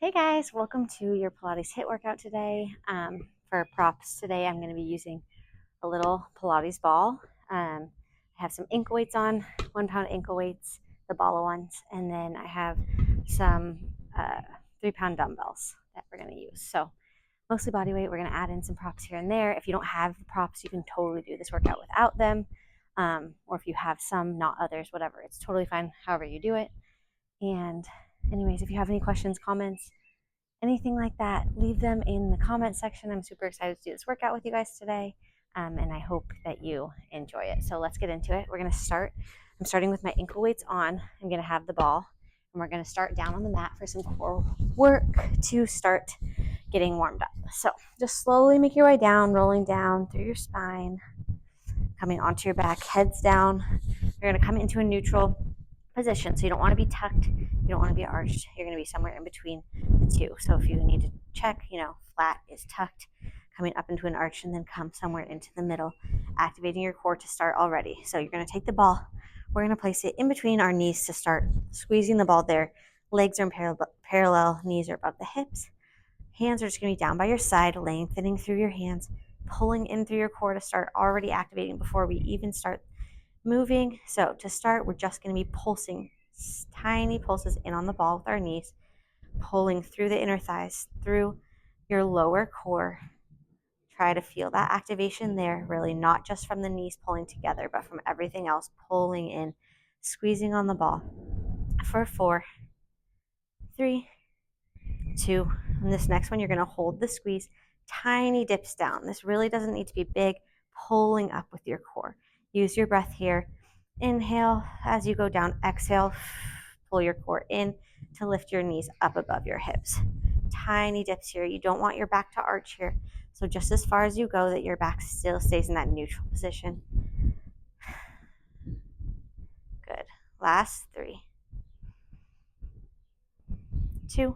Hey guys, welcome to your Pilates HIIT workout today. For props today, I'm going to be using a little Pilates ball. I have some ankle weights on, 1 pound ankle weights, the ball ones, and then I have some 3 pound dumbbells that we're going to use. So mostly body weight. We're going to add in some props here and there. If you don't have the props, you can totally do this workout without them. Or if you have some, not others, whatever. It's totally fine however you do it. And anyways, if you have any questions, comments, anything like that, leave them in the comment section. I'm super excited to do this workout with you guys today, and I hope that you enjoy it. So let's get into it. We're going to start. I'm starting with my ankle weights on. I'm going to have the ball, and we're going to start down on the mat for some core work to start getting warmed up. So just slowly make your way down, rolling down through your spine, coming onto your back, heads down. You're going to come into a neutral position. So you don't want to be tucked, you don't want to be arched. You're going to be somewhere in between the two. So if you need to check, flat is tucked, coming up into an arch, and then come somewhere into the middle, activating your core to start already. So you're going to take the ball, we're going to place it in between our knees to start squeezing the ball there. Legs are in parallel, knees are above the hips. Hands are just going to be down by your side, lengthening through your hands, pulling in through your core to start already activating before we even start moving. So to start, we're just going to be pulsing tiny pulses in on the ball with our knees, pulling through the inner thighs, through your lower core. Try to feel that activation there, really not just from the knees pulling together, but from everything else pulling in, squeezing on the ball for 4, 3, 2. And this next one, you're going to hold the squeeze, tiny dips down. This really doesn't need to be big, pulling up with your core. Use your breath here. Inhale as you go down, exhale, pull your core in to lift your knees up above your hips. Tiny dips here. You don't want your back to arch here. So just as far as you go, that your back still stays in that neutral position. Good. Last 3, 2,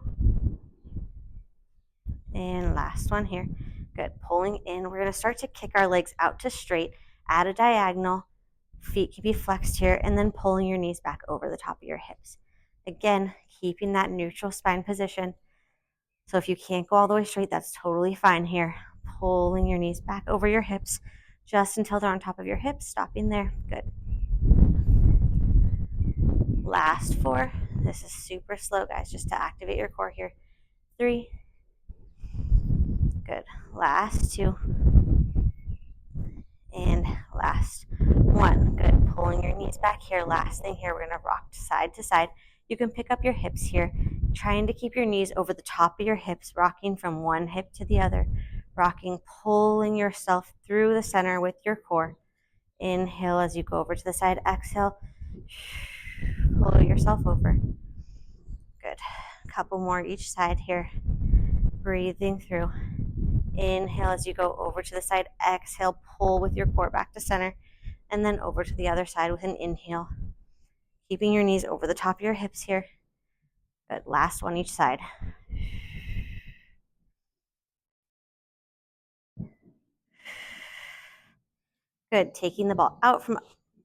and last one here. Good. Pulling in. We're going to start to kick our legs out to straight, add a diagonal. Feet can be flexed here, and then pulling your knees back over the top of your hips. Again, keeping that neutral spine position. So if you can't go all the way straight, that's totally fine here. Pulling your knees back over your hips just until they're on top of your hips. Stopping there. Good. Last 4. This is super slow, guys, just to activate your core here. 3. Good. Last 2. And last 1. Good. Pulling your knees back here. Last thing here, we're going to rock side to side. You can pick up your hips here, trying to keep your knees over the top of your hips, rocking from one hip to the other, rocking, pulling yourself through the center with your core. Inhale as you go over to the side. Exhale, pull yourself over. Good. A couple more each side here. Breathing through. Inhale as you go over to the side. Exhale, pull with your core back to center, and then over to the other side with an inhale. Keeping your knees over the top of your hips here. Good. Last one each side. Good. Taking the ball out from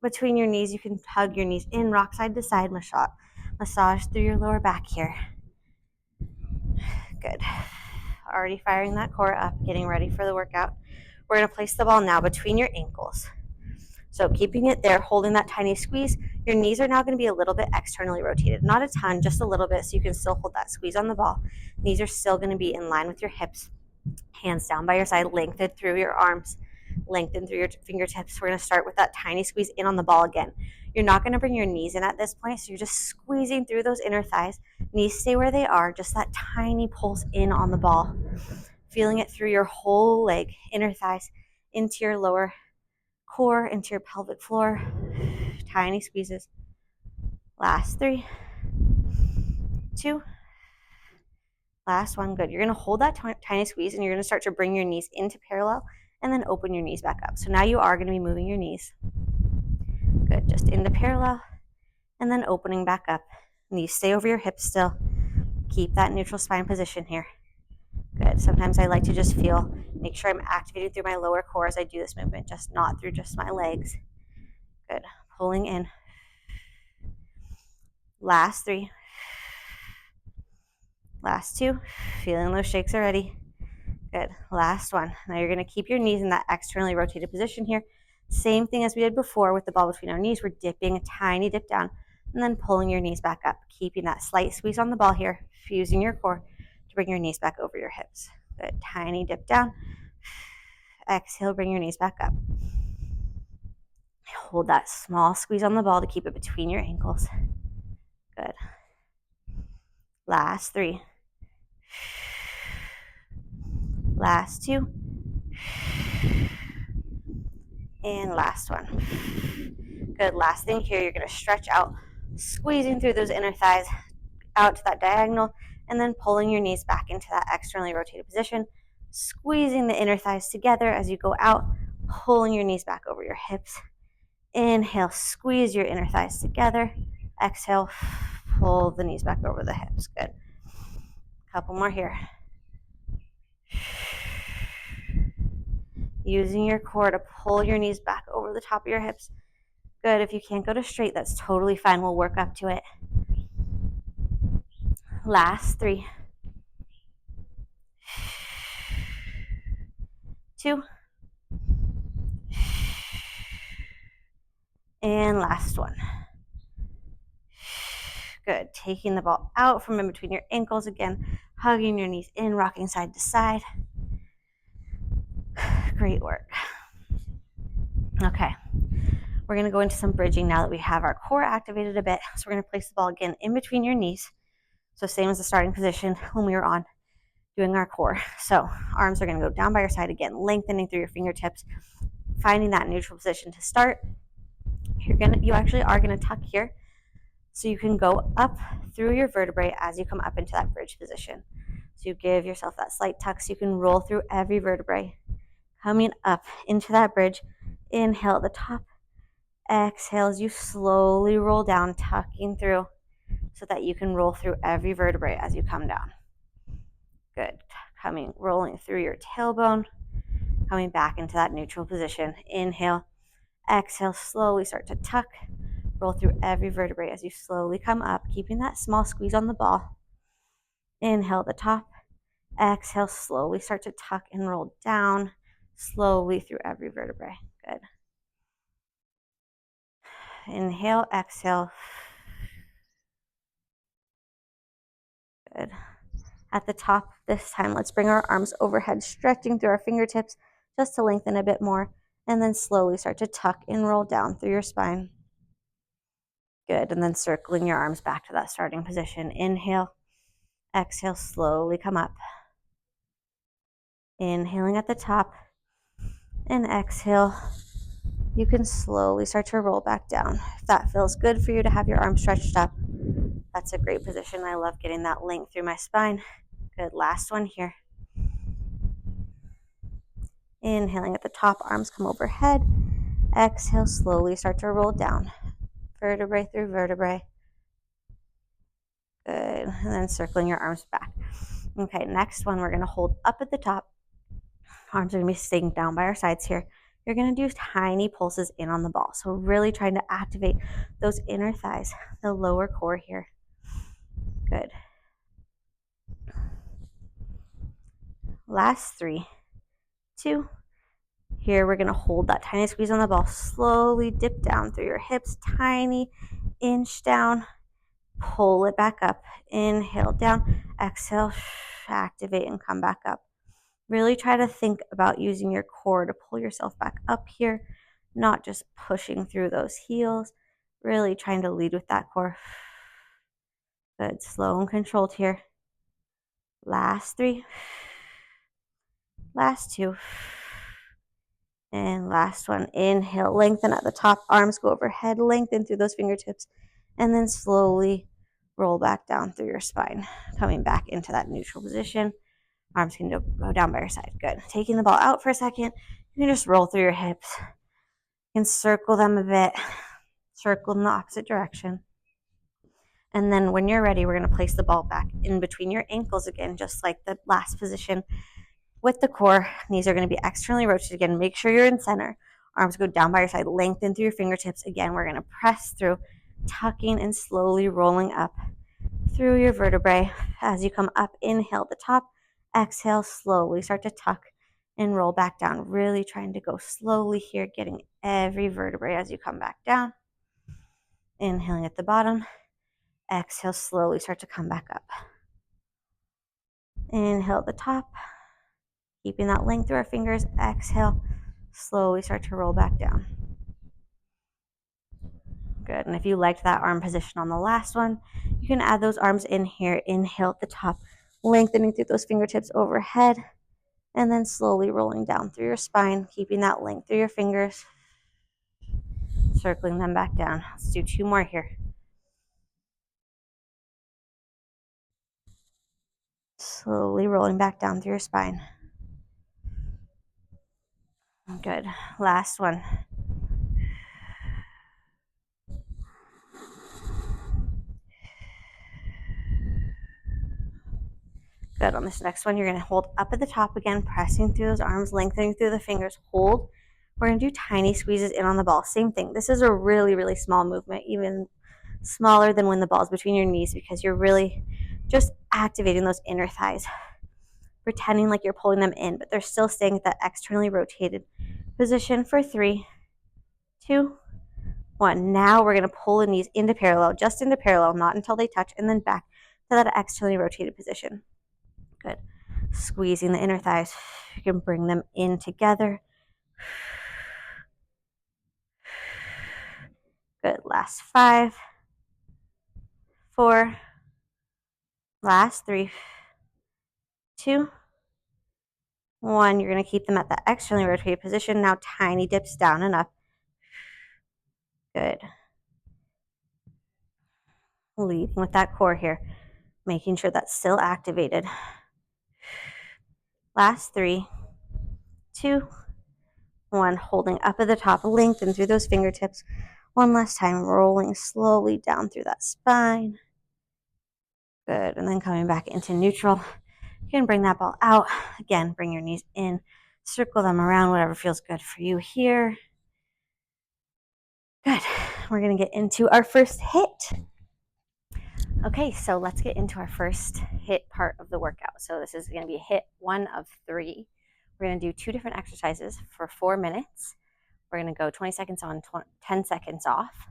between your knees. You can hug your knees in, rock side to side, massage through your lower back here. Good. Already firing that core up, getting ready for the workout. We're going to place the ball now between your ankles. So keeping it there, holding that tiny squeeze. Your knees are now going to be a little bit externally rotated. Not a ton, just a little bit, so you can still hold that squeeze on the ball. Knees are still going to be in line with your hips. Hands down by your side, lengthen through your arms, lengthen through your fingertips. We're going to start with that tiny squeeze in on the ball again. You're not going to bring your knees in at this point, so you're just squeezing through those inner thighs. Knees stay where they are, just that tiny pulse in on the ball. Feeling it through your whole leg, inner thighs, into your lower core, into your pelvic floor. Tiny squeezes. Last 3, 2, last 1. Good. You're going to hold that tiny squeeze, and you're going to start to bring your knees into parallel and then open your knees back up. So now you are going to be moving your knees. Good. Just into parallel and then opening back up. Knees stay over your hips still. Keep that neutral spine position here. Good. Sometimes I like to just make sure I'm activated through my lower core as I do this movement, just not through just my legs. Good. Pulling in. Last 3, Last two. Feeling those shakes already. Good. Last one. Now you're going to keep your knees in that externally rotated position here. Same thing as we did before with the ball between our knees. We're dipping a tiny dip down and then pulling your knees back up, keeping that slight squeeze on the ball here, fusing your core to bring your knees back over your hips. Good. Tiny dip down. Exhale, bring your knees back up. Hold that small squeeze on the ball to keep it between your ankles. Good. Last three. Last two. And last one. Good. Last thing here, you're going to stretch out, squeezing through those inner thighs out to that diagonal, and then pulling your knees back into that externally rotated position, squeezing the inner thighs together as you go out, pulling your knees back over your hips. Inhale, squeeze your inner thighs together. Exhale, pull the knees back over the hips. Good. Couple more here. Using your core to pull your knees back over the top of your hips. Good. If you can't go to straight, that's totally fine. We'll work up to it. Last three. 2. And last one. Good. Taking the ball out from in between your ankles again, hugging your knees in, rocking side to side. Great work. Okay. We're going to go into some bridging now that we have our core activated a bit. So we're going to place the ball again in between your knees. So same as the starting position when we were on doing our core. So arms are going to go down by your side again, lengthening through your fingertips, finding that neutral position to start. You actually are going to tuck here. So you can go up through your vertebrae as you come up into that bridge position. So you give yourself that slight tuck so you can roll through every vertebrae. Coming up into that bridge. Inhale at the top. Exhale as you slowly roll down, tucking through so that you can roll through every vertebrae as you come down. Good. Rolling through your tailbone, coming back into that neutral position. Inhale. Exhale, slowly start to tuck. Roll through every vertebrae as you slowly come up, keeping that small squeeze on the ball. Inhale at the top. Exhale, slowly start to tuck and roll down, slowly through every vertebrae. Good. Inhale, exhale. Good. At the top this time, let's bring our arms overhead, stretching through our fingertips just to lengthen a bit more, and then slowly start to tuck and roll down through your spine. Good. And then circling your arms back to that starting position. Inhale, exhale, slowly come up. Inhaling at the top, and exhale. You can slowly start to roll back down. If that feels good for you to have your arms stretched up, that's a great position. I love getting that length through my spine. Good. Last one here. Inhaling at the top, arms come overhead. Exhale, slowly start to roll down. Vertebrae through vertebrae. Good. And then circling your arms back. Okay, next one, we're going to hold up at the top. Arms are going to be staying down by our sides here. You're going to do tiny pulses in on the ball. So really trying to activate those inner thighs, the lower core here. Good. Last 3, 2. Here we're going to hold that tiny squeeze on the ball. Slowly dip down through your hips. Tiny inch down. Pull it back up. Inhale down. Exhale. Activate and come back up. Really try to think about using your core to pull yourself back up here, not just pushing through those heels. Really trying to lead with that core. Good. Slow and controlled here. Last 3. Last 2. And last one. Inhale, lengthen at the top. Arms go overhead, lengthen through those fingertips. And then slowly roll back down through your spine. Coming back into that neutral position. Arms can go down by your side. Good. Taking the ball out for a second. You can just roll through your hips. You can circle them a bit. Circle in the opposite direction. And then when you're ready, we're going to place the ball back in between your ankles again, just like the last position. With the core, knees are going to be externally rotated again. Make sure you're in center. Arms go down by your side. Lengthen through your fingertips. Again, we're going to press through, tucking and slowly rolling up through your vertebrae. As you come up, inhale at the top, exhale, slowly start to tuck and roll back down. Really trying to go slowly here, getting every vertebrae as you come back down. Inhaling at the bottom, exhale, slowly start to come back up. Inhale at the top, keeping that length through our fingers. Exhale, slowly start to roll back down. Good. And if you liked that arm position on the last one, you can add those arms in here. Inhale at the top, lengthening through those fingertips overhead, and then slowly rolling down through your spine, keeping that length through your fingers, circling them back down. Let's do 2 more here. Slowly rolling back down through your spine. Good. Last one. Good. On this next one, you're going to hold up at the top again, pressing through those arms, lengthening through the fingers. Hold. We're going to do tiny squeezes in on the ball. Same thing. This is a really, really small movement, even smaller than when the ball's between your knees, because you're really just activating those inner thighs, pretending like you're pulling them in, but they're still staying at that externally rotated position for 3, 2, 1. Now we're going to pull the knees into parallel, just into parallel, not until they touch, and then back to that externally rotated position. Good. Squeezing the inner thighs. You can bring them in together. Good. Last 5, 4, last 3, 2, 1. You're going to keep them at that externally rotated position. Now tiny dips down and up. Good. Leading with that core here, making sure that's still activated. Last 3, 2, 1. Holding up at the top, lengthen through those fingertips. One last time, rolling slowly down through that spine. Good. And then coming back into neutral. You can bring that ball out. Again, bring your knees in, circle them around, whatever feels good for you here. Good. We're going to get into our first HIIT. Okay, so let's get into our first HIIT part of the workout. So this is going to be HIIT 1 of 3. We're going to do 2 different exercises for 4 minutes. We're going to go 20 seconds on, 10 seconds off.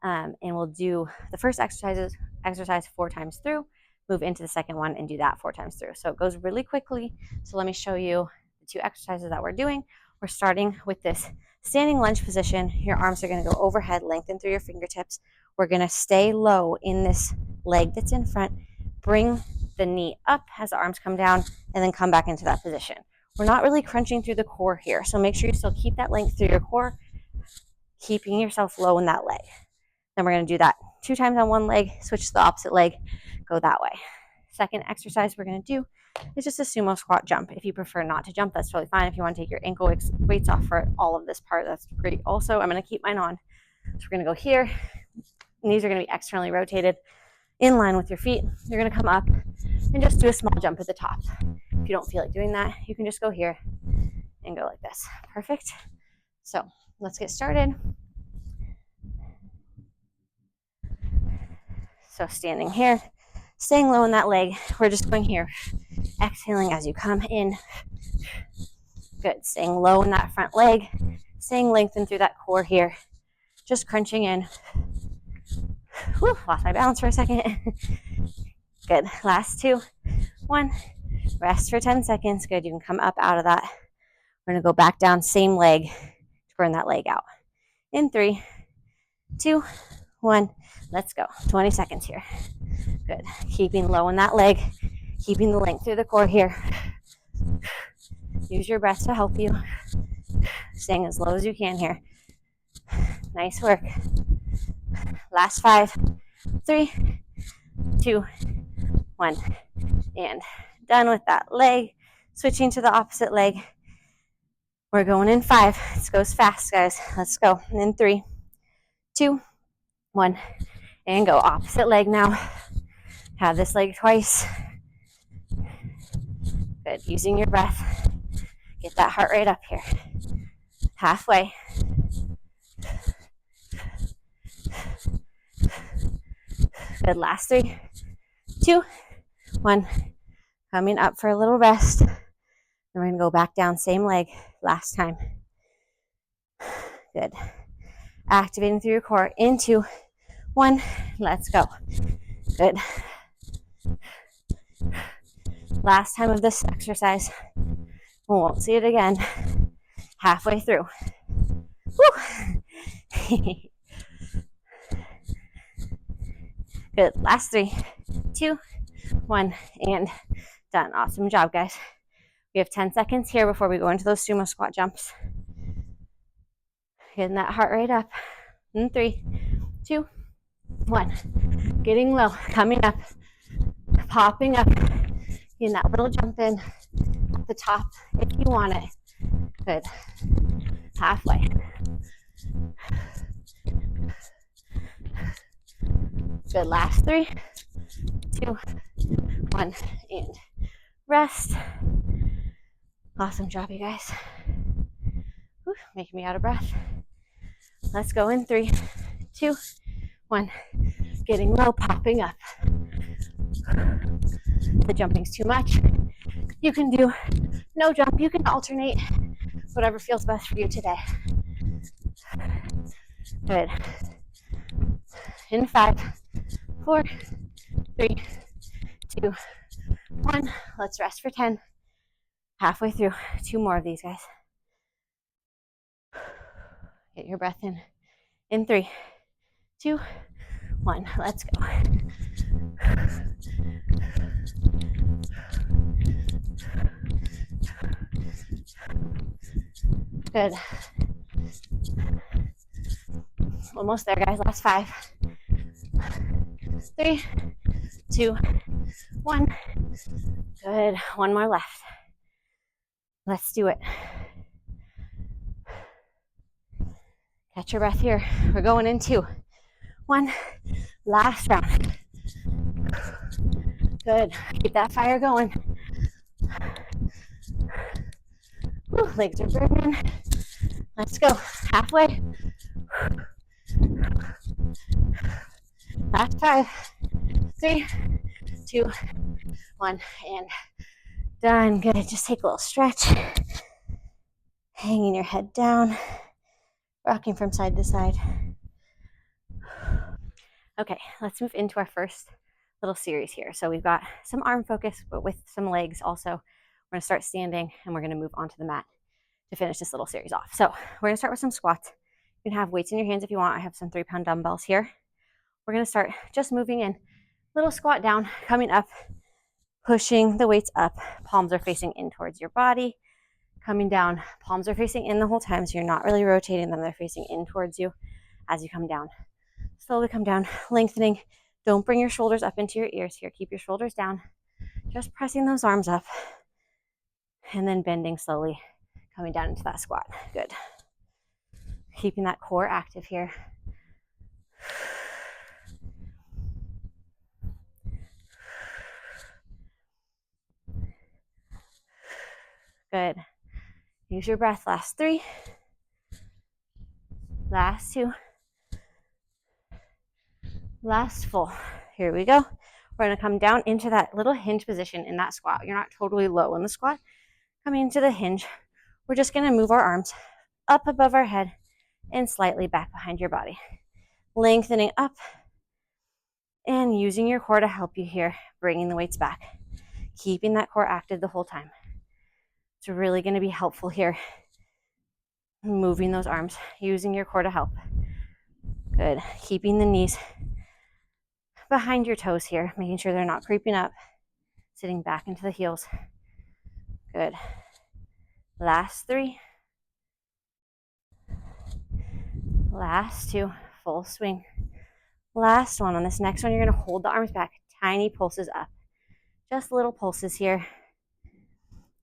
And we'll do the first exercise 4 times through, move into the second one, and do that 4 times through. So it goes really quickly. So let me show you the 2 exercises that we're doing. We're starting with this standing lunge position. Your arms are going to go overhead, lengthen through your fingertips. We're going to stay low in this leg that's in front. Bring the knee up as the arms come down, and then come back into that position. We're not really crunching through the core here, so make sure you still keep that length through your core, keeping yourself low in that leg. Then we're going to do that 2 times on one leg, switch to the opposite leg, go that way. Second exercise we're going to do is just a sumo squat jump. If you prefer not to jump, that's totally fine. If you want to take your ankle weights off for all of this part, that's great. Also, I'm going to keep mine on. So we're going to go here. Knees are going to be externally rotated in line with your feet. You're going to come up and just do a small jump at the top. If you don't feel like doing that, you can just go here and go like this. Perfect. So let's get started. So standing here, staying low in that leg. We're just going here. Exhaling as you come in. Good. Staying low in that front leg. Staying lengthened through that core here. Just crunching in. Whew, lost my balance for a second. Good. Last 2. 1. Rest for 10 seconds. Good. You can come up out of that. We're going to go back down, same leg to burn that leg out. In 3, 2, 1. Let's go. 20 seconds here. Good. Keeping low in that leg. Keeping the length through the core here. Use your breath to help you. Staying as low as you can here. Nice work. Last 5, 3, 2, 1. And done with that leg. Switching to the opposite leg. We're going in 5. This goes fast, guys. Let's go. In 3, 2, 1. And go. Opposite leg now. Have this leg twice. Good. Using your breath. Get that heart rate up here. Halfway. Good. Last 3, 2, 1. Coming up for a little rest. Then we're going to go back down, same leg, last time. Good. Activating through your core in 2, 1. Let's go. Good. Last time of this exercise. We won't see it again. Halfway through. Woo. Good. Last 3, 2, 1, and done. Awesome job, guys. We have 10 seconds here before we go into those sumo squat jumps. Getting that heart rate up. In 3, 2, 1. Getting low, coming up, popping up. Getting that little jump in at the top if you want it. Good. Halfway. Good. Last 3, 2, 1, and rest. Awesome job, you guys. Whew, making me out of breath. Let's go in 3, 2, 1. Getting low, popping up. The jumping's too much. You can do no jump. You can alternate. Whatever feels best for you today. Good. In 5, 4, 3, 2, 1. Let's rest for 10. Halfway through. 2 more of these, guys. Get your breath in. In 3, 2, 1. Let's go. Good. Almost there, guys. Last 5. 3, 2, 1. Good. 1 more left. Let's do it. Catch your breath here. We're going in 2, 1. Last round. Good. Keep that fire going. Woo, legs are burning. Let's go. Halfway. Last 5, 3, 2, 1, and done. Good. Just take a little stretch. Hanging your head down. Rocking from side to side. Okay, let's move into our first little series here. So we've got some arm focus, but with some legs also. We're going to start standing, and we're going to move onto the mat to finish this little series off. So we're going to start with some squats. You can have weights in your hands if you want. I have some 3-pound dumbbells here. We're going to start just moving in. Little squat down, coming up, pushing the weights up. Palms are facing in towards your body. Coming down, palms are facing in the whole time, so you're not really rotating them. They're facing in towards you as you come down. Slowly come down, lengthening. Don't bring your shoulders up into your ears here. Keep your shoulders down. Just pressing those arms up. And then bending slowly, coming down into that squat. Good. Keeping that core active here. Good. Use your breath. Last 3. Last 2. Last full. Here we go. We're going to come down into that little hinge position in that squat. You're not totally low in the squat. Coming into the hinge. We're just going to move our arms up above our head and slightly back behind your body. Lengthening up and using your core to help you here, bringing the weights back. Keeping that core active the whole time. It's really going to be helpful here. Moving those arms, using your core to help. Good. Keeping the knees behind your toes here, making sure they're not creeping up. Sitting back into the heels. Good. Last 3. Last 2. Full swing. Last one. On this next one, you're going to hold the arms back. Tiny pulses up. Just little pulses here.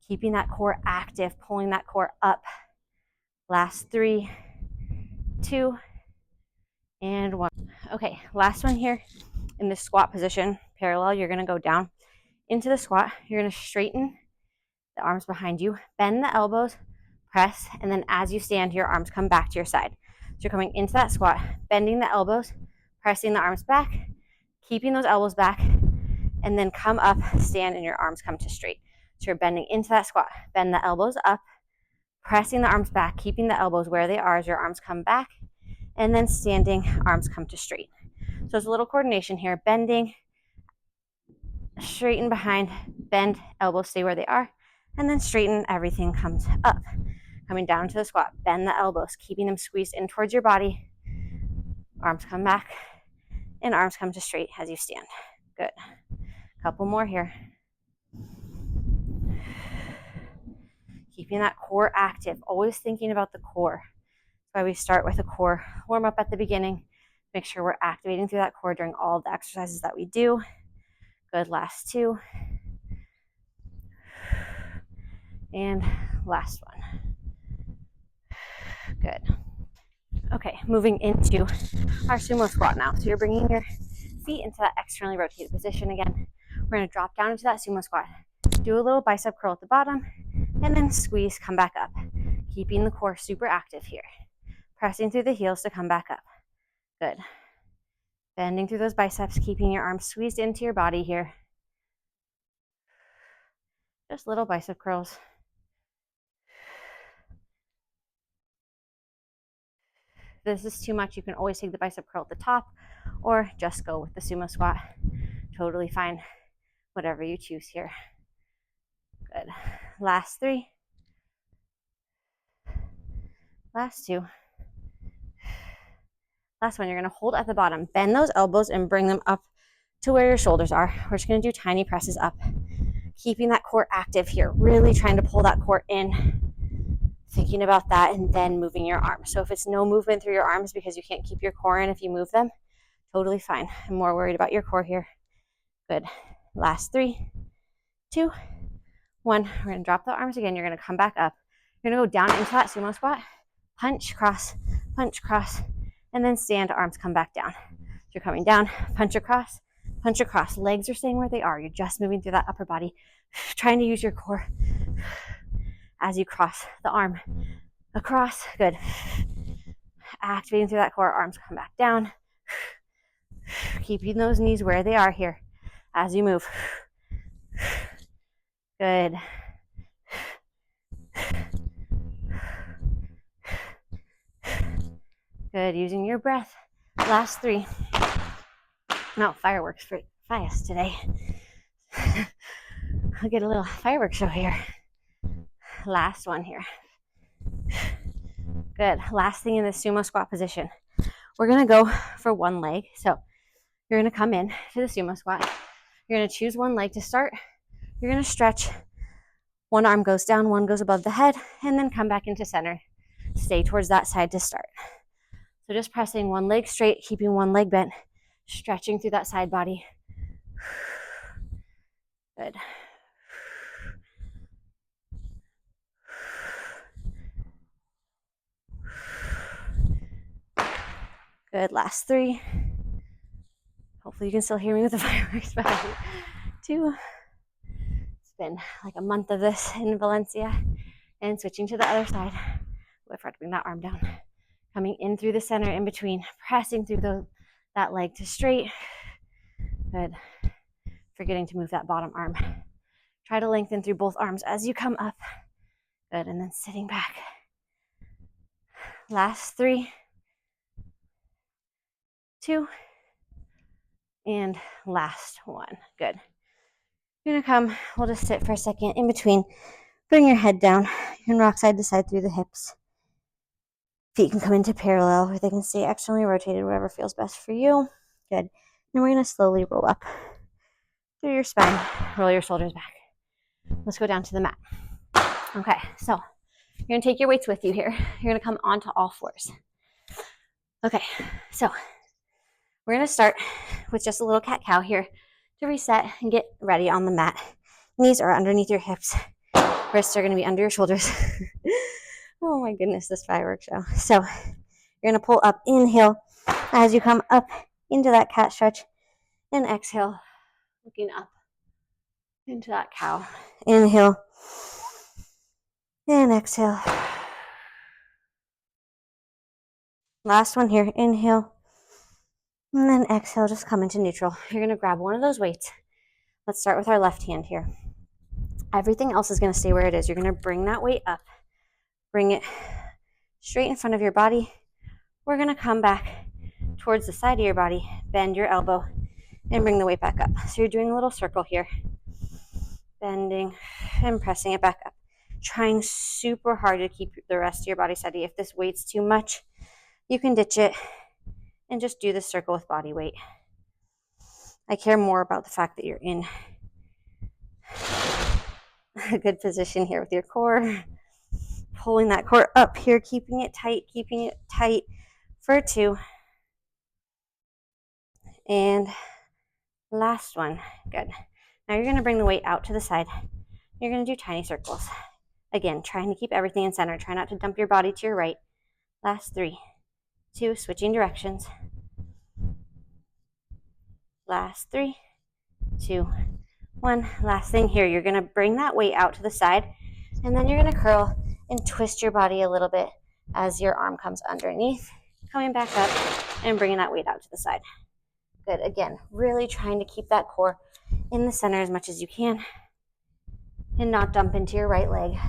Keeping that core active, pulling that core up. Last 3, 2, and 1. Okay, last one here in this squat position. Parallel, you're going to go down into the squat. You're going to straighten the arms behind you, bend the elbows, press, and then as you stand, your arms come back to your side. So you're coming into that squat, bending the elbows, pressing the arms back, keeping those elbows back, and then come up, stand, and your arms come to straight. So you're bending into that squat. Bend the elbows up, pressing the arms back, keeping the elbows where they are as your arms come back, and then standing, arms come to straight. So it's a little coordination here, bending, straighten behind, bend, elbows stay where they are, and then straighten, everything comes up. Coming down to the squat, bend the elbows, keeping them squeezed in towards your body. Arms come back, and arms come to straight as you stand. Good. Couple more here. Keeping that core active, always thinking about the core. That's why we start with a core warm up at the beginning. Make sure we're activating through that core during all of the exercises that we do. Good, last two. And last one. Good. Okay, moving into our sumo squat now. So you're bringing your feet into that externally rotated position again. We're going to drop down into that sumo squat. Do a little bicep curl at the bottom, and then squeeze, come back up. Keeping the core super active here. Pressing through the heels to come back up. Good. Bending through those biceps, keeping your arms squeezed into your body here. Just little bicep curls. If this is too much, you can always take the bicep curl at the top or just go with the sumo squat. Totally fine. Whatever you choose here. Good. Last three. Last two. Last one, you're going to hold at the bottom. Bend those elbows and bring them up to where your shoulders are. We're just going to do tiny presses up. Keeping that core active here. Really trying to pull that core in. Thinking about that and then moving your arms. So if it's no movement through your arms because you can't keep your core in if you move them, totally fine. I'm more worried about your core here. Good. Last 3, 2, 1. We're going to drop the arms again. You're going to come back up. You're going to go down into that sumo squat. Punch, cross, and then stand, arms come back down. So you're coming down, punch across. Legs are staying where they are. You're just moving through that upper body, trying to use your core as you cross the arm across. Good. Activating through that core, arms come back down. Keeping those knees where they are here as you move. Good. Good. Using your breath. Last 3. No, fireworks for fast today. I'll get a little fireworks show here. Last one here. Good. Last thing in the sumo squat position. We're going to go for one leg. So you're going to come in to the sumo squat. You're going to choose one leg to start. You're going to stretch. One arm goes down, one goes above the head, and then come back into center. Stay towards that side to start. So just pressing one leg straight, keeping one leg bent, stretching through that side body. Good. Good. Last 3. Hopefully you can still hear me with the fireworks behind me. 2. It's been like a month of this in Valencia. And switching to the other side. I forgot to bring that arm down. Coming in through the center in between, pressing through that leg to straight. Good. Forgetting to move that bottom arm. Try to lengthen through both arms as you come up. Good. And then sitting back. Last 3, 2, and last 1. Good. You're going to come, we'll just sit for a second in between. Bring your head down. You can rock side to side through the hips. Feet can come into parallel, or they can stay externally rotated, whatever feels best for you. Good. Then we're going to slowly roll up through your spine. Roll your shoulders back. Let's go down to the mat. Okay, so you're going to take your weights with you here. You're going to come onto all fours. Okay, so we're going to start with just a little cat-cow here to reset and get ready on the mat. Knees are underneath your hips. Wrists are going to be under your shoulders. Oh my goodness, this fireworks show. So you're going to pull up, inhale as you come up into that cat stretch, and exhale, looking up into that cow. Inhale and exhale. Last one here, inhale and then exhale, just come into neutral. You're going to grab one of those weights, Let's start with our left hand here. Everything else is going to stay where it is. You're going to bring that weight up. Bring it straight in front of your body. We're going to come back towards the side of your body, bend your elbow, and bring the weight back up. So you're doing a little circle here, bending and pressing it back up. Trying super hard to keep the rest of your body steady. If this weight's too much, you can ditch it and just do the circle with body weight. I care more about the fact that you're in a good position here with your core. Pulling that core up here, keeping it tight for 2. And last one. Good. Now you're going to bring the weight out to the side. You're going to do tiny circles. Again, trying to keep everything in center. Try not to dump your body to your right. Last 3, 2, switching directions. Last 3, 2, 1. Last thing here, you're going to bring that weight out to the side, and then you're going to curl and twist your body a little bit as your arm comes underneath, coming back up and bringing that weight out to the side. Good. Again, really trying to keep that core in the center as much as you can and not dump into your right leg.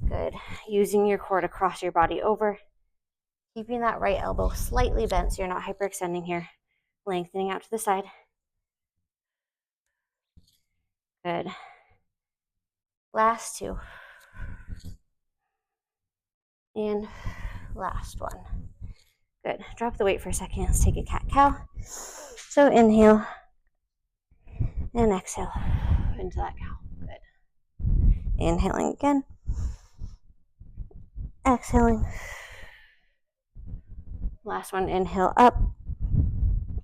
Good. Using your core to cross your body over, keeping that right elbow slightly bent so you're not hyperextending here, lengthening out to the side. Good. Last 2. And last one. Good. Drop the weight for a second. Let's take a cat-cow. So inhale and exhale into that cow. Good. Inhaling again. Exhaling. Last one, inhale up.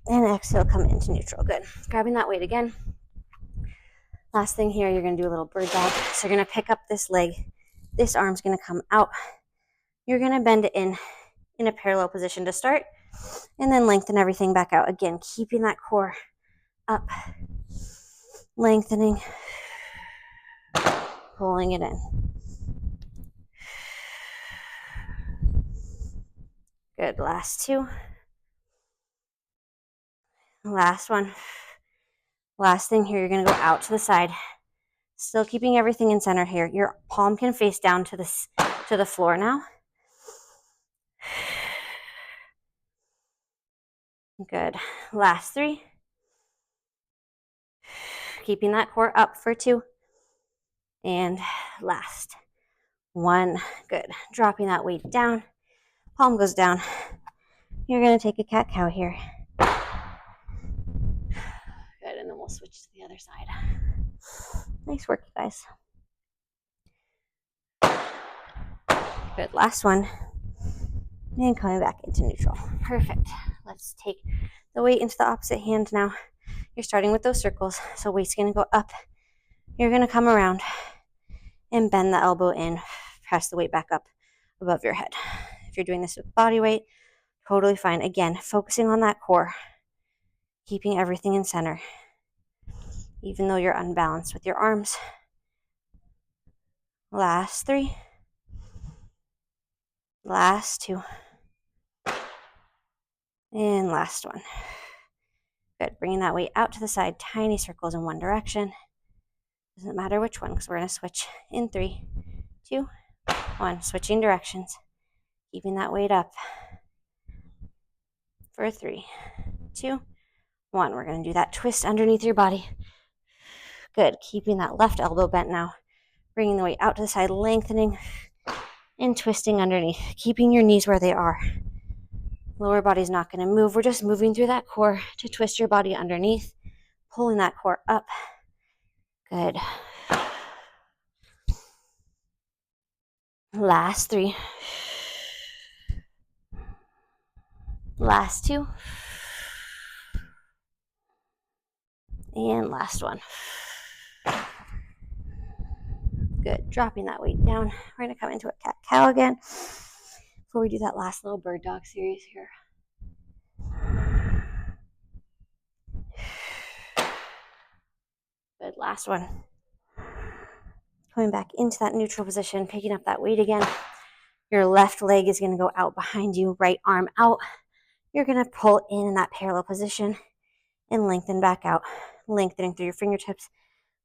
And exhale, come into neutral. Good. Grabbing that weight again. Last thing here, you're going to do a little bird dog. So you're going to pick up this leg. This arm's going to come out. You're going to bend it in a parallel position to start, and then lengthen everything back out. Again, keeping that core up, lengthening, pulling it in. Good. Last 2. Last one. Last thing here, you're going to go out to the side, still keeping everything in center here. Your palm can face down to the floor now. Good. Last 3. Keeping that core up for 2. And last 1. Good. Dropping that weight down. Palm goes down. You're going to take a cat-cow here. Good. And then we'll switch to the other side. Nice work, you guys. Good. Last one. And coming back into neutral. Perfect. Let's take the weight into the opposite hand now. You're starting with those circles. So weight's going to go up. You're going to come around and bend the elbow in. Press the weight back up above your head. If you're doing this with body weight, totally fine. Again, focusing on that core. Keeping everything in center. Even though you're unbalanced with your arms. Last 3. Last 2. And last one. Good. Bringing that weight out to the side. Tiny circles in one direction. Doesn't matter which one because we're going to switch in 3, 2, 1. Switching directions. Keeping that weight up. For 3, 2, 1. We're going to do that twist underneath your body. Good. Keeping that left elbow bent now. Bringing the weight out to the side, lengthening and twisting underneath. Keeping your knees where they are. Lower body's not going to move. We're just moving through that core to twist your body underneath. Pulling that core up. Good. Last 3. Last 2. And last one. Good. Dropping that weight down. We're going to come into a cat-cow again before we do that last little bird dog series here. Good. Last one. Coming back into that neutral position, picking up that weight again. Your left leg is going to go out behind you, right arm out. You're going to pull in that parallel position and lengthen back out. lengthening through your fingertips,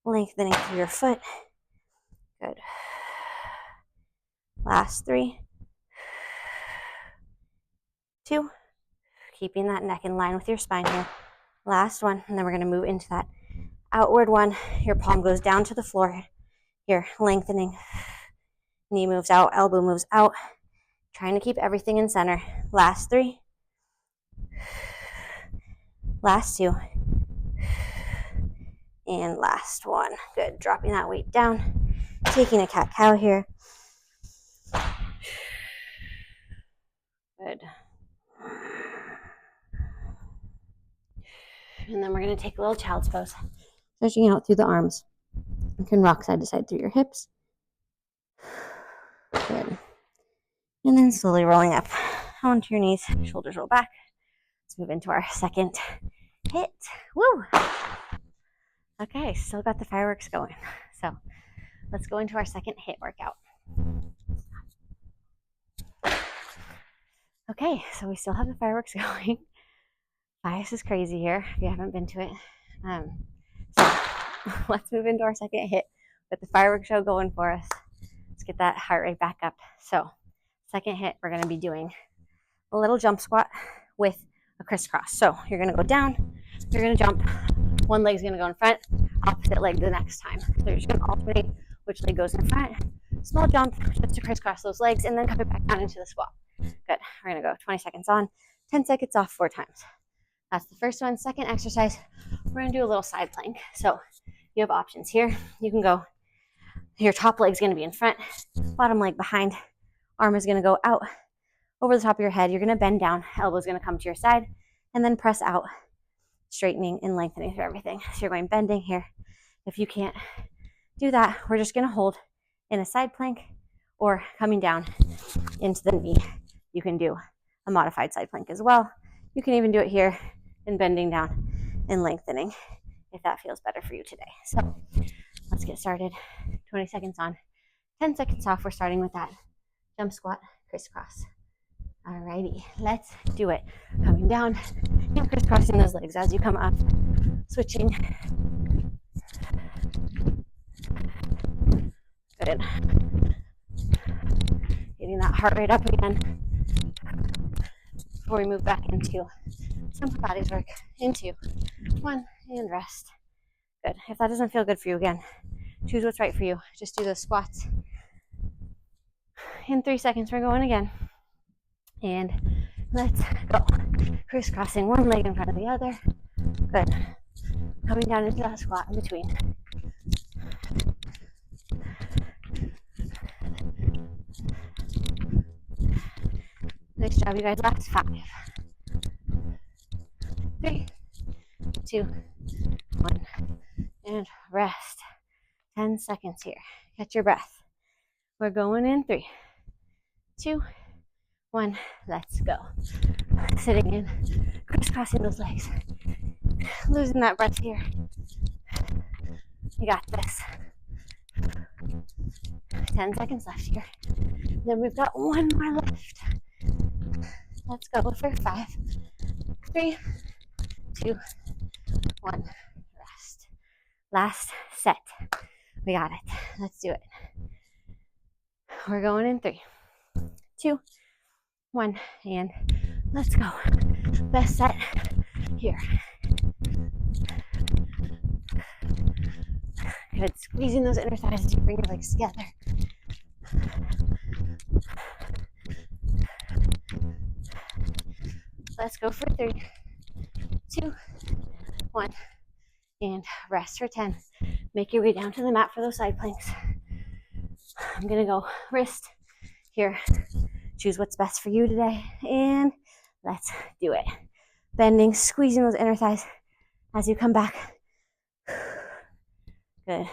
lengthening through your foot. Good. Last 3, 2, keeping that neck in line with your spine here. Last one, and then we're going to move into that outward one. Your palm goes down to the floor here, lengthening. Knee moves out, elbow moves out. Trying to keep everything in center. Last 3. Last 2. And last 1. Good. Dropping that weight down. Taking a cat-cow here. Good. And then we're going to take a little child's pose. Stretching out through the arms. You can rock side to side through your hips. Good. And then slowly rolling up onto your knees. Shoulders roll back. Let's move into our second HIIT. Woo! Okay, still got the fireworks going. So let's go into our second HIIT workout. Okay, so we still have the fireworks going. Bias is crazy here if you haven't been to it. So let's move into our second HIIT with the fireworks show going for us. Let's get that heart rate back up. So second HIIT, we're going to be doing a little jump squat with a crisscross. So you're going to go down, you're going to jump, one leg's going to go in front, opposite leg the next time. So you're just going to alternate which leg goes in front, small jump just to crisscross those legs, and then come it back down into the squat. Good. We're going to go 20 seconds on, 10 seconds off 4 times. That's the first one. Second exercise, we're going to do a little side plank. So you have options here. You can go, your top leg's going to be in front, bottom leg behind, arm is going to go out over the top of your head. You're going to bend down, elbow's going to come to your side, and then press out, straightening and lengthening through everything. So you're going bending here. If you can't do that, we're just going to hold in a side plank or coming down into the knee. You can do a modified side plank as well. You can even do it here and bending down and lengthening if that feels better for you today. So let's get started. 20 seconds on, 10 seconds off. We're starting with that jump squat crisscross. Alrighty, let's do it. Coming down and crisscrossing those legs as you come up. Switching. Good. Getting that heart rate up again before we move back into some Pilates work. Into 1 and rest. Good. If that doesn't feel good for you, again, choose what's right for you. Just do those squats. In 3 seconds, we're going again. And let's go. Crisscrossing one leg in front of the other. Good. Coming down into that squat in between. Nice job, you guys. Last 5. 3, 2, 1. And rest. 10 seconds here. Catch your breath. We're going in 3, 2, 1. Let's go. Sitting in, crisscrossing those legs. Losing that breath here. You got this. 10 seconds left here. Then we've got 1 more left. Let's go for 5, 3, 2, 1. Rest. Last set. We got it. Let's do it. We're going in 3, 2, 1, and let's go. Best set here. Good. Squeezing those inner thighs as you bring your legs together. Let's go for 3, 2, 1, and rest for 10. Make your way down to the mat for those side planks. I'm gonna go wrist here. Choose what's best for you today, and let's do it. Bending, squeezing those inner thighs as you come back. Good.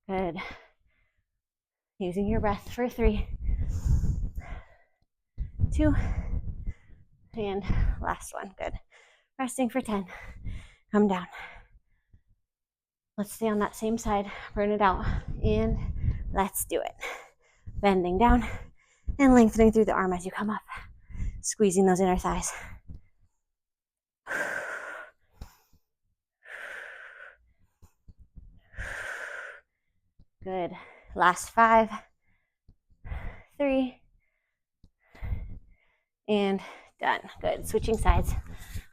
Good. Using your breath for 3, 2, and last one. Good. Resting for 10. Come down. Let's stay on that same side. Burn it out. And let's do it. Bending down and lengthening through the arm as you come up. Squeezing those inner thighs. Good. Last 5, 3, and done. Good. Switching sides.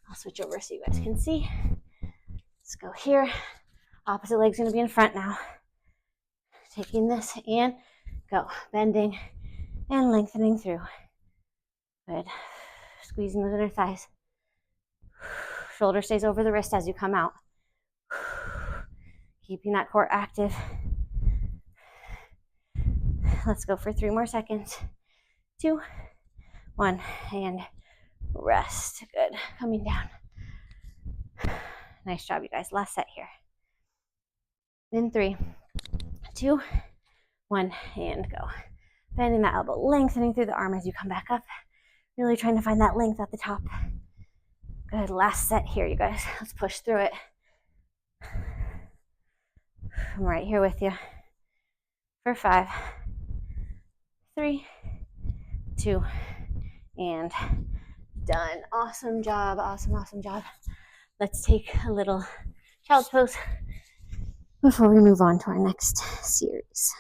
I'll switch over so you guys can see. Let's go here. Opposite leg's going to be in front now. Taking this and go. Bending and lengthening through. Good. Squeezing those inner thighs. Shoulder stays over the wrist as you come out. Keeping that core active. Let's go for 3 more seconds. 2, 1, and rest. Good. Coming down. Nice job, you guys. Last set here. In 3, 2, 1, and go. Bending that elbow, lengthening through the arm as you come back up. Really trying to find that length at the top. Good. Last set here, you guys. Let's push through it. I'm right here with you for 5, 3, 2, and done. Awesome job. Awesome, awesome job. Let's take a little child's pose before we move on to our next series.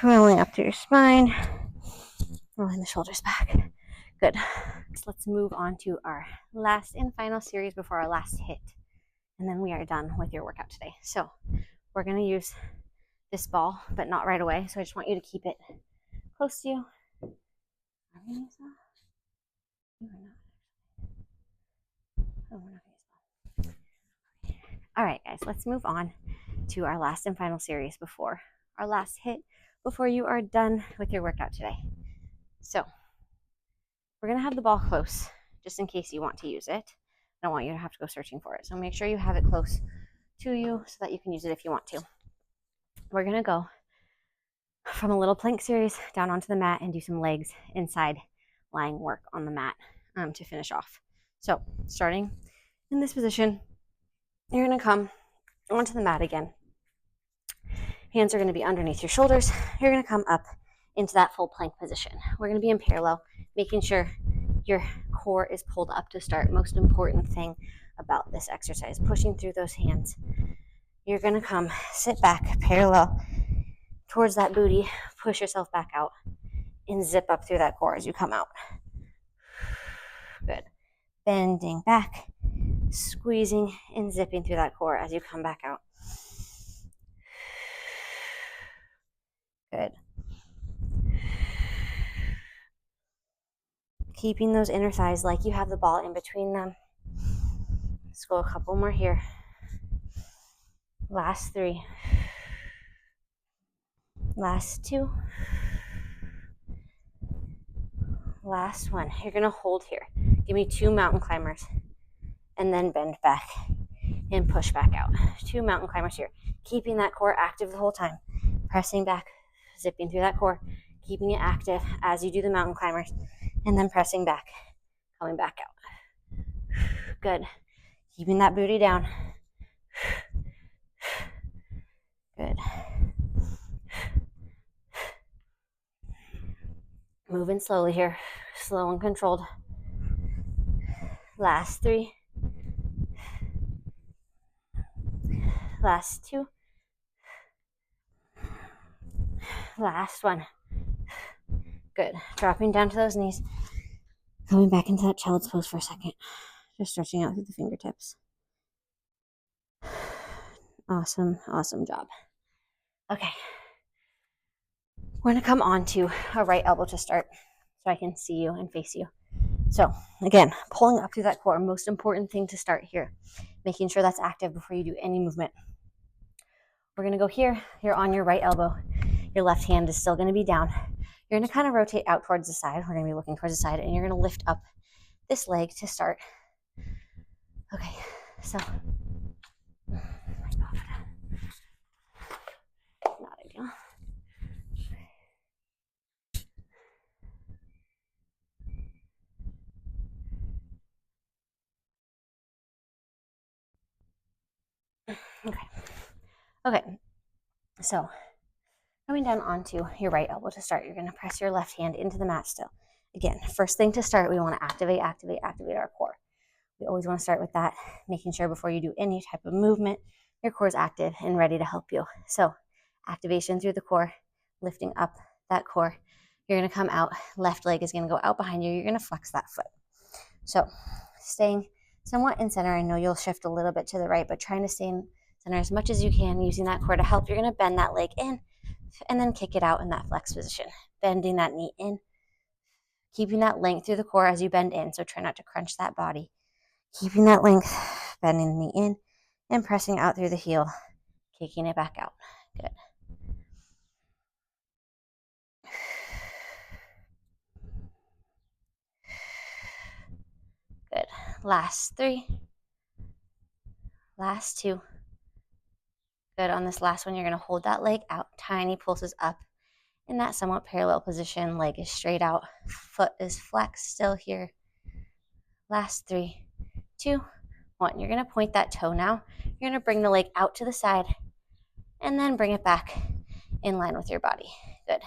Rolling up through your spine, rolling the shoulders back. Good. So let's move on to our last and final series before our last hit. And then we are done with your workout today. So we're going to use this ball, but not right away. So I just want you to keep it close to you. Are we going to use that? Oh, we're not going to use that. All right, guys, let's move on to our last and final series before our last hit, before you are done with your workout today. So we're going to have the ball close, just in case you want to use it. I don't want you to have to go searching for it. So make sure you have it close to you so that you can use it if you want to. We're going to go from a little plank series down onto the mat and do some legs inside lying work on the mat to finish off. So starting in this position, you're going to come onto the mat again. Hands are going to be underneath your shoulders. You're going to come up into that full plank position. We're going to be in parallel, making sure your core is pulled up to start. Most important thing about this exercise, pushing through those hands. You're going to come, sit back, parallel towards that booty, push yourself back out, and zip up through that core as you come out. Good. Bending back, squeezing and zipping through that core as you come back out. Good. Keeping those inner thighs like you have the ball in between them. Let's go a couple more here. Last 3. Last 2. Last 1. You're going to hold here. Give me 2 mountain climbers. And then bend back and push back out. 2 mountain climbers here. Keeping that core active the whole time. Pressing back, zipping through that core. Keeping it active as you do the mountain climbers. And then pressing back, coming back out. Good. Keeping that booty down. Good. Moving slowly here, slow and controlled. Last 3. Last 2. Last 1. Good. Dropping down to those knees. Coming back into that child's pose for a second. Just stretching out through the fingertips. Awesome, awesome job. Okay. We're going to come on to a right elbow to start so I can see you and face you. So again, pulling up through that core, most important thing to start here. Making sure that's active before you do any movement. We're going to go here. You're on your right elbow. Your left hand is still going to be down. You're going to kind of rotate out towards the side. We're going to be looking towards the side, and you're going to lift up this leg to start. Okay, so my God, not ideal. Okay, so coming down onto your right elbow to start, you're going to press your left hand into the mat still. Again, first thing to start, we want to activate our core. We always want to start with that, making sure before you do any type of movement, your core is active and ready to help you. So activation through the core, lifting up that core. You're going to come out, left leg is going to go out behind you. You're going to flex that foot. So staying somewhat in center. I know you'll shift a little bit to the right, but trying to stay in center as much as you can, using that core to help. You're going to bend that leg in and then kick it out in that flex position, bending that knee in, keeping that length through the core as you bend in. So try not to crunch that body. Keeping that length, bending the knee in and pressing out through the heel, kicking it back out. Good. Good. Last 3. Last 2. Good. On this last one, you're going to hold that leg out. Tiny pulses up in that somewhat parallel position. Leg is straight out. Foot is flexed still here. Last 3, 2, 1. You're going to point that toe now. You're going to bring the leg out to the side and then bring it back in line with your body. Good.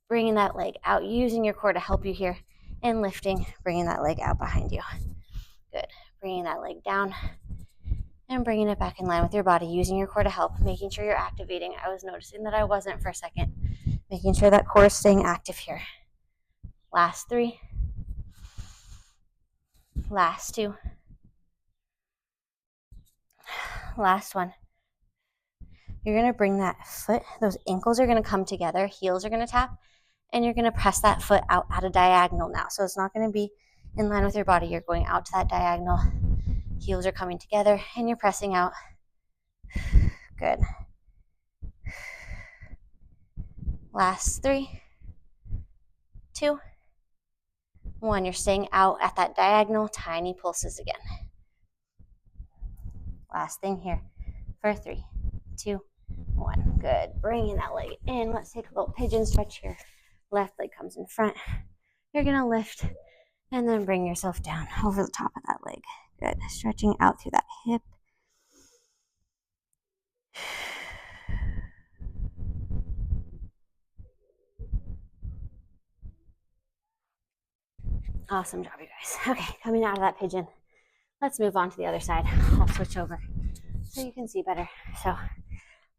Bringing that leg out, using your core to help you here, and lifting, bringing that leg out behind you. Good. Bringing that leg down and bringing it back in line with your body, using your core to help, making sure you're activating. I was noticing that I wasn't for a second, making sure that core is staying active here. Last 3. Last 2. Last 1. You're going to bring that foot, those ankles are going to come together, heels are going to tap, and you're going to press that foot out at a diagonal now. So it's not going to be in line with your body. You're going out to that diagonal. Heels are coming together, and you're pressing out. Good. Last 3, 2, 1. You're staying out at that diagonal, tiny pulses again. Last thing here for 3, 2, 1. Good. Bringing that leg in. Let's take a little pigeon stretch here. Left leg comes in front. You're going to lift and then bring yourself down over the top of that leg. Good. Stretching out through that hip. Awesome job, you guys. Okay, coming out of that pigeon. Let's move on to the other side. I'll switch over so you can see better. So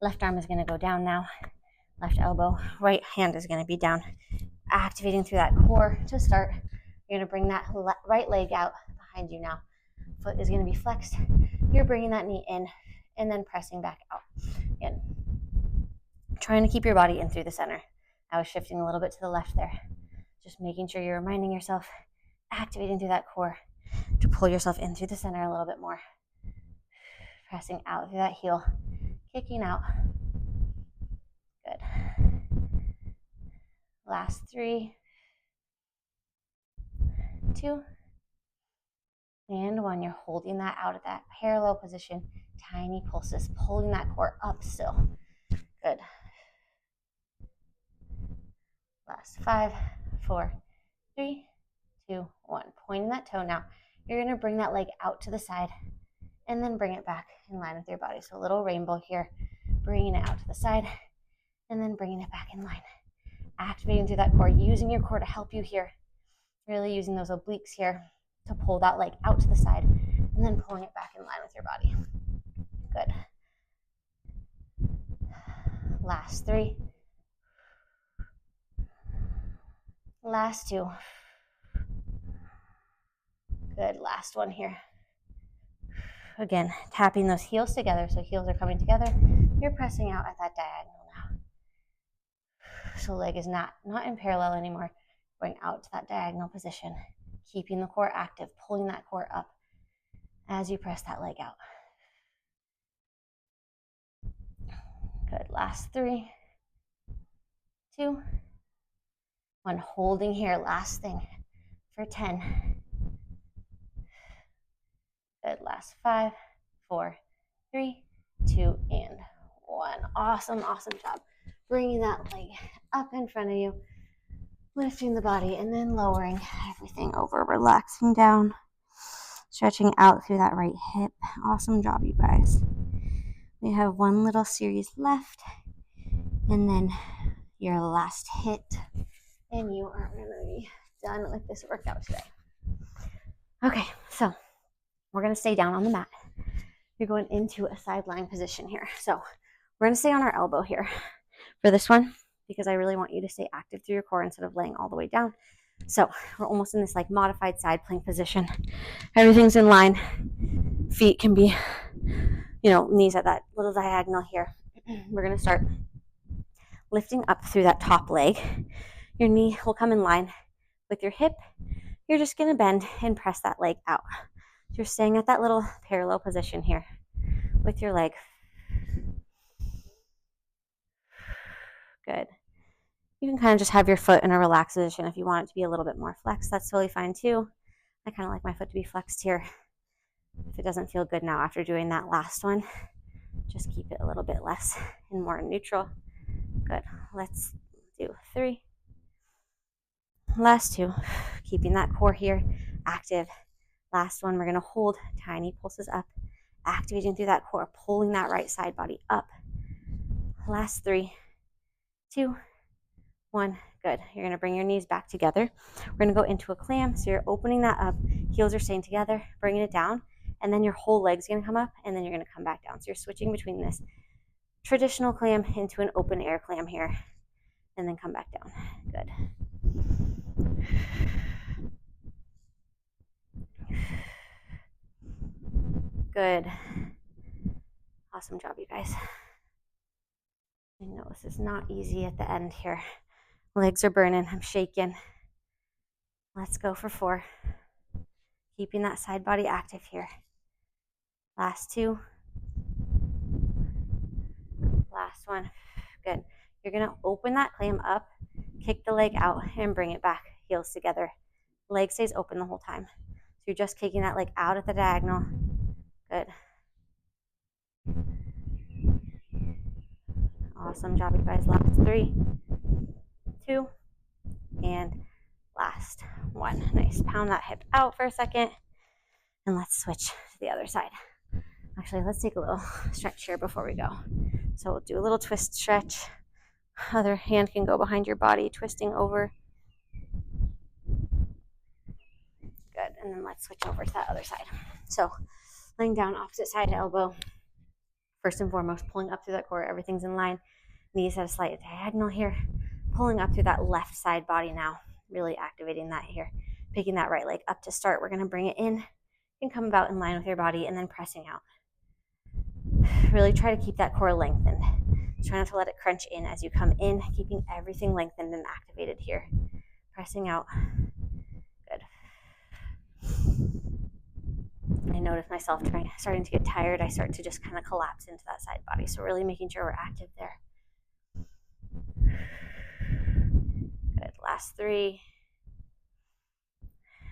left arm is going to go down now. Left elbow. Right hand is going to be down. Activating through that core to start. You're going to bring that right leg out behind you now. Foot is going to be flexed. You're bringing that knee in and then pressing back out. Again, trying to keep your body in through the center. I was shifting a little bit to the left there. Just making sure you're reminding yourself, activating through that core to pull yourself in through the center a little bit more. Pressing out through that heel, kicking out. Good. Last 3, 2, and 1. You're holding that out at that parallel position. Tiny pulses, pulling that core up still. Good. Last 5, 4, 3, 2, 1. Pointing that toe now. You're going to bring that leg out to the side and then bring it back in line with your body. So a little rainbow here, bringing it out to the side and then bringing it back in line. Activating through that core, using your core to help you here. Really using those obliques here to pull that leg out to the side and then pulling it back in line with your body. Good. Last 3. Last 2. Good. Last 1 here. Again, tapping those heels together. So heels are coming together. You're pressing out at that diagonal now. So leg is not in parallel anymore. Going out to that diagonal position. Keeping the core active. Pulling that core up as you press that leg out. Good. Last 3, 2, 1. Holding here. Last thing for 10. Good. Last 5, 4, 3, 2, and 1. Awesome, awesome job. Bringing that leg up in front of you, lifting the body, and then lowering everything over, relaxing down, stretching out through that right hip. Awesome job, you guys. We have one little series left, and then your last hit, and you are going to be done with this workout today. Okay, so we're going to stay down on the mat. You're going into a side lying position here. So we're going to stay on our elbow here for this one because I really want you to stay active through your core instead of laying all the way down. So we're almost in this like modified side plank position. Everything's in line. Feet can be, knees at that little diagonal here. We're going to start lifting up through that top leg. Your knee will come in line with your hip. You're just going to bend and press that leg out. So you're staying at that little parallel position here with your leg. Good. You can kind of just have your foot in a relaxed position. If you want it to be a little bit more flexed, that's totally fine too. I kind of like my foot to be flexed here. If it doesn't feel good now after doing that last one, just keep it a little bit less and more neutral. Good. Let's do 3. Last 2. Keeping that core here active. Last one, we're going to hold tiny pulses up, activating through that core, pulling that right side body up. Last 3, 2, 1. Good. You're going to bring your knees back together. We're going to go into a clam. So you're opening that up. Heels are staying together, bringing it down. And then your whole leg's going to come up, and then you're going to come back down. So you're switching between this traditional clam into an open air clam here, and then come back down. Good. Good. Awesome job, you guys. I know this is not easy at the end here. Legs are burning. I'm shaking. Let's go for 4. Keeping that side body active here. Last 2. Last one. Good. You're going to open that clam up, kick the leg out, and bring it back. Heels together. Leg stays open the whole time. So you're just kicking that leg out at the diagonal. Good. Awesome job, you guys. Last 3, 2, and last 1. Nice. Pound that hip out for a second. And let's switch to the other side. Actually, let's take a little stretch here before we go. So we'll do a little twist stretch. Other hand can go behind your body, twisting over. Good. And then let's switch over to that other side. So laying down, opposite side elbow. First and foremost, pulling up through that core. Everything's in line. Knees at a slight diagonal here. Pulling up through that left side body now. Really activating that here. Picking that right leg up to start. We're going to bring it in. You can come about in line with your body and then pressing out. Really try to keep that core lengthened. Try not to let it crunch in as you come in, keeping everything lengthened and activated here. Pressing out. Good. I notice myself starting to get tired. I start to just kind of collapse into that side body. So really making sure we're active there. Good. Last 3.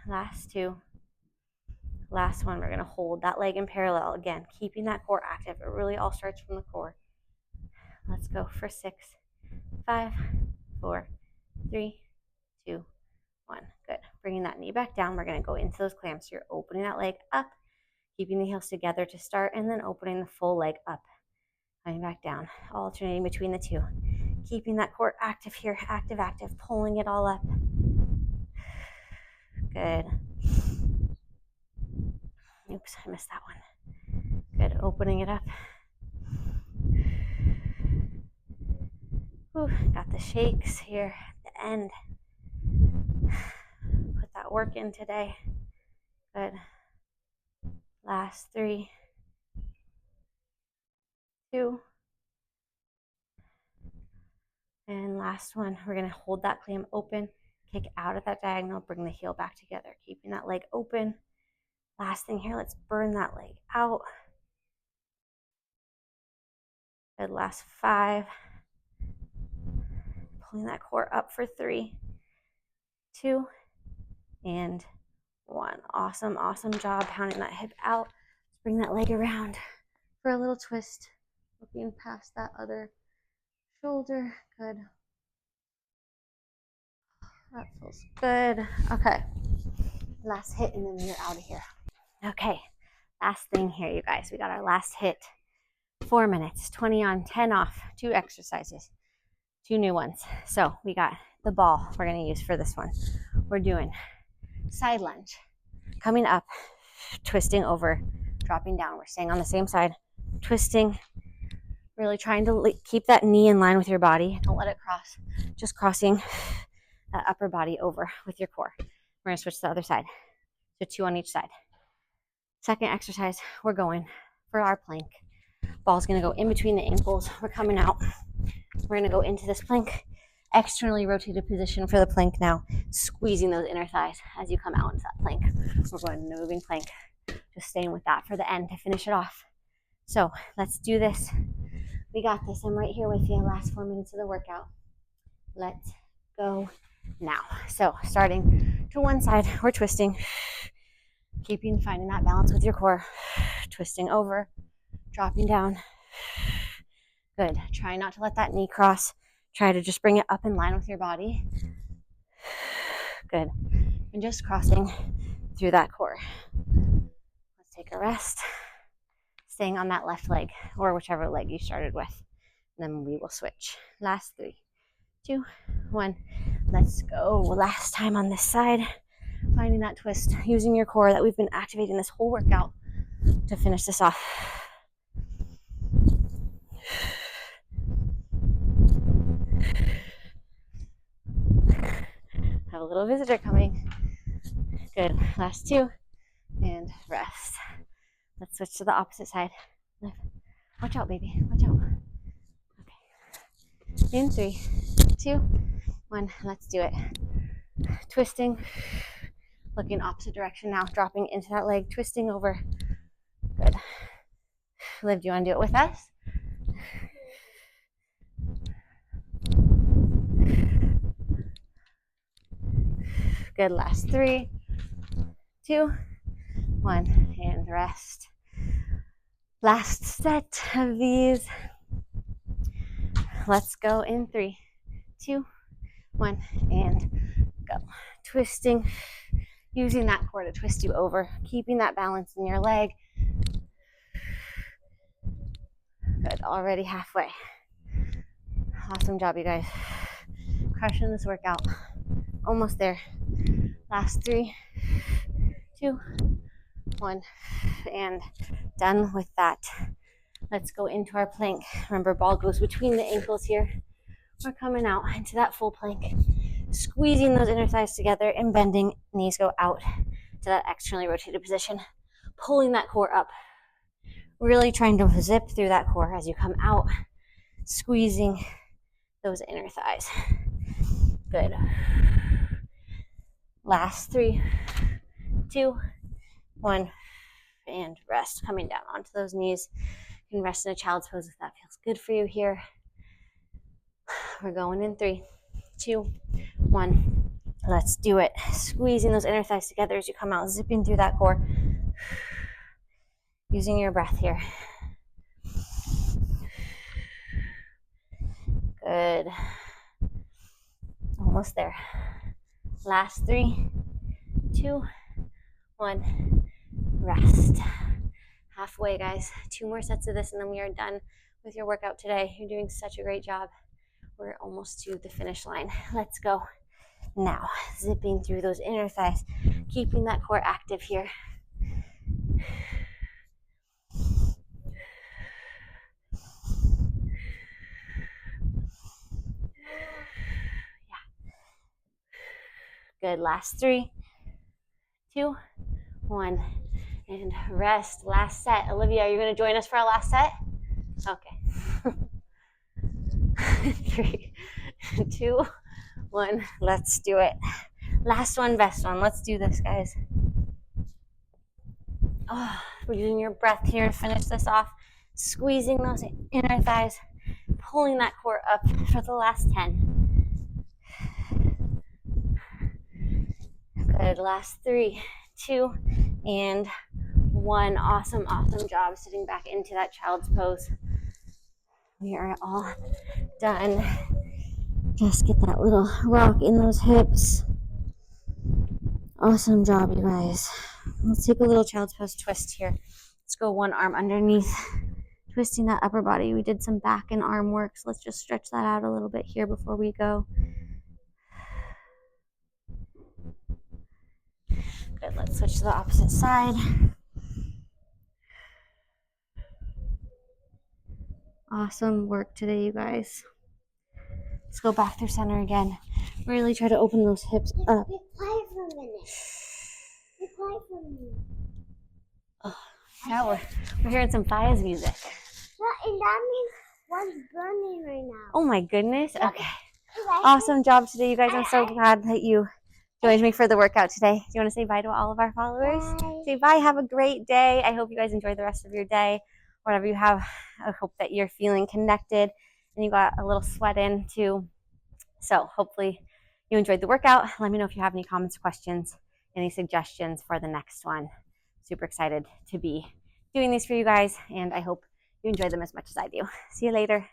Last 2. Last one, we're going to hold that leg in parallel. Again, keeping that core active. It really all starts from the core. Let's go for 6, 5, 4, 3, 2, 1. Good. Bringing that knee back down. We're going to go into those clams. So you're opening that leg up, keeping the heels together to start, and then opening the full leg up. Coming back down, alternating between the 2. Keeping that core active here. Active, active. Pulling it all up. Good. Oops, I missed that one. Good. Opening it up. Ooh, got the shakes here at the end. Put that work in today. Good. Last 3, 2, and last one. We're going to hold that clam open, kick out at that diagonal, bring the heel back together, keeping that leg open. Last thing here, let's burn that leg out. Good. Last 5. Pulling that core up for 3, 2, and 1. Awesome, awesome job pounding that hip out. Let's bring that leg around for a little twist. Looking past that other shoulder. Good. That feels good. Okay. Last hit and then we're out of here. Okay. Last thing here, you guys. We got our last hit. 4 minutes. 20 on, 10 off. 2 exercises. 2 new ones. So we got the ball we're going to use for this one. we're doing side lunge, coming up, twisting over, dropping down. We're staying on the same side, twisting, really trying to keep that knee in line with your body. Don't let it cross. Just crossing that upper body over with your core. We're going to switch to the other side. So 2 on each side. Second exercise, we're going for our plank. Ball's going to go in between the ankles. We're coming out. We're going to go into this plank, externally rotated position for the plank now, squeezing those inner thighs as you come out into that plank. We're going into moving plank. Just staying with that for the end to finish it off. So let's do this. We got this. I'm right here with you. Last 4 minutes of the workout. Let's go now. So starting to one side, we're twisting, finding that balance with your core, twisting over, dropping down. Good. Try not to let that knee cross. Try to just bring it up in line with your body. Good. And just crossing through that core. Let's take a rest. Staying on that left leg or whichever leg you started with. Then we will switch. Last 3, 2, 1. Let's go. Last time on this side. Finding that twist, using your core that we've been activating this whole workout to finish this off. Have a little visitor coming. Good. Last 2. And rest. Let's switch to the opposite side. Watch out, baby. Watch out. Okay. In 3, 2, 1. Let's do it. Twisting. Looking opposite direction now. Dropping into that leg. Twisting over. Good. Liv, do you want to do it with us? Good. Last 3, 2, 1. And rest. Last set of these. Let's go in 3, 2, 1, and go. Twisting, using that core to twist you over, keeping that balance in your leg. Good, already halfway. Awesome job, you guys. Crushing this workout. Almost there. Last 3, 2, 1, and done with that. Let's go into our plank. Remember, ball goes between the ankles here. We're coming out into that full plank, squeezing those inner thighs together and bending. Knees go out to that externally rotated position, pulling that core up, really trying to zip through that core as you come out, squeezing those inner thighs. Good. Last 3, 2, 1, and rest. Coming down onto those knees. You can rest in a child's pose if that feels good for you here. We're going in 3, 2, 1. Let's do it. Squeezing those inner thighs together as you come out, zipping through that core. Using your breath here. Good. Almost there. Last 3, 2, 1. Rest. Halfway, guys. 2 more sets of this and then we are done with your workout today. You're doing such a great job. We're almost to the finish line. Let's go. Now, zipping through those inner thighs, keeping that core active here. Yeah. Good. Last 3, 2, 1, and rest. Last set. Olivia, are you going to join us for our last set? Okay. 3, 2, 1. Let's do it. Last one, best one. Let's do this, guys. Oh, we're using your breath here to finish this off. Squeezing those inner thighs, pulling that core up for the last 10. Good. Last 3, 2, and 1. Awesome, awesome job sitting back into that child's pose. We are all done. Just get that little rock in those hips. Awesome job, you guys. Let's take a little child's pose twist here. Let's go one arm underneath, twisting that upper body. We did some back and arm work, so let's just stretch that out a little bit here before we go. Good, let's switch to the opposite side. Awesome work today, you guys. Let's go back through center again. Really try to open those hips up. Be quiet for a minute. Be quiet for a minute. Oh, yeah, we're hearing some Fias music. And that means one's burning right now. Oh my goodness. Okay. Awesome job today, you guys. I'm so glad that you joined me for the workout today. Do you want to say bye to all of our followers? Bye. Say bye. Have a great day. I hope you guys enjoy the rest of your day. Whatever you have, I hope that you're feeling connected and you got a little sweat in too. So hopefully you enjoyed the workout. Let me know if you have any comments, questions, any suggestions for the next one. Super excited to be doing these for you guys, and I hope you enjoy them as much as I do. See you later.